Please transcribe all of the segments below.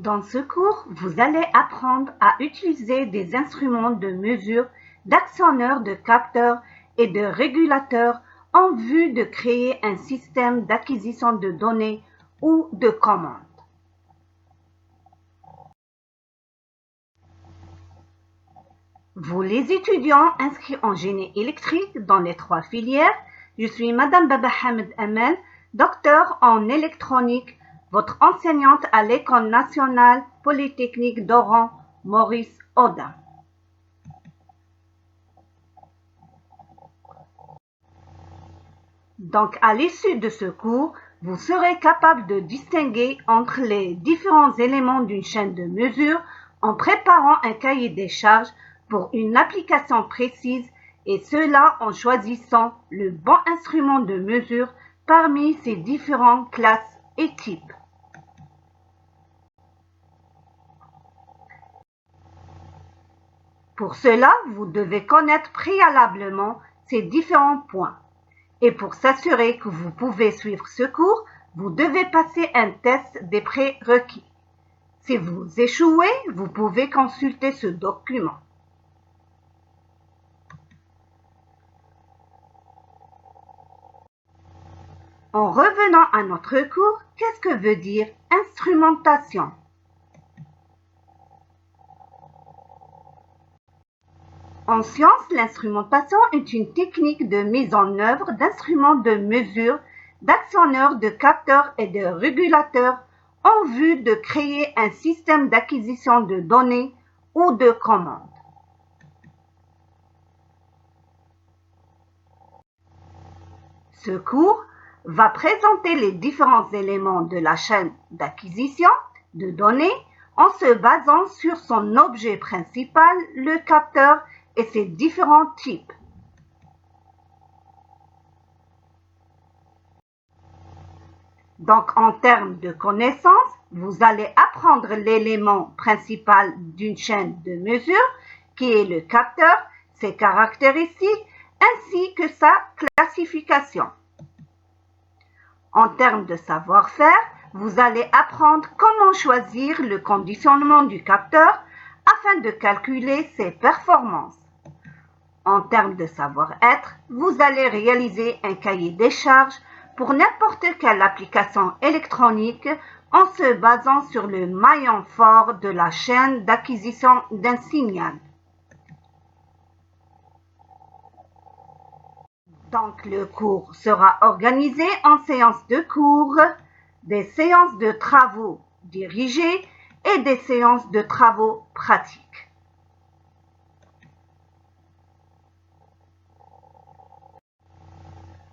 Dans ce cours, vous allez apprendre à utiliser des instruments de mesure, d'actionneurs, de capteurs et de régulateurs en vue de créer un système d'acquisition de données ou de commandes. Vous les étudiants inscrits en génie électrique dans les 3 filières, je suis Madame Baba Hamed Amel, docteur en électronique, votre enseignante à l'École nationale polytechnique d'Oran, Maurice Audin. Donc, à l'issue de ce cours, vous serez capable de distinguer entre les différents éléments d'une chaîne de mesure en préparant un cahier des charges pour une application précise et cela en choisissant le bon instrument de mesure parmi ces différentes classes et types. Pour cela, vous devez connaître préalablement ces différents points. Et pour s'assurer que vous pouvez suivre ce cours, vous devez passer un test des prérequis. Si vous échouez, vous pouvez consulter ce document. En revenant à notre cours, qu'est-ce que veut dire instrumentation? En sciences, l'instrumentation est une technique de mise en œuvre d'instruments de mesure, d'actionneurs, de capteurs et de régulateurs en vue de créer un système d'acquisition de données ou de commandes. Ce cours va présenter les différents éléments de la chaîne d'acquisition de données en se basant sur son objet principal, le capteur, et ses différents types. Donc, en termes de connaissances, vous allez apprendre l'élément principal d'une chaîne de mesure, qui est le capteur, ses caractéristiques, ainsi que sa classification. En termes de savoir-faire, vous allez apprendre comment choisir le conditionnement du capteur afin de calculer ses performances. En termes de savoir-être, vous allez réaliser un cahier des charges pour n'importe quelle application électronique en se basant sur le maillon fort de la chaîne d'acquisition d'un signal. Donc, le cours sera organisé en séances de cours, des séances de travaux dirigés et des séances de travaux pratiques.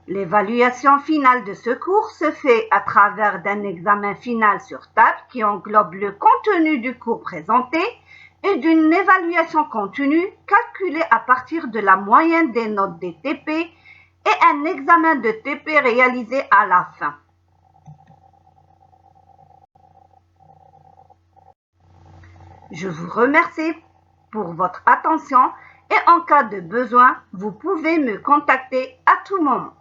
L'évaluation finale de ce cours se fait à travers d'un examen final sur table qui englobe le contenu du cours présenté et d'une évaluation continue calculée à partir de la moyenne des notes des TP et un examen de TP réalisé à la fin. Je vous remercie pour votre attention et en cas de besoin, vous pouvez me contacter à tout moment.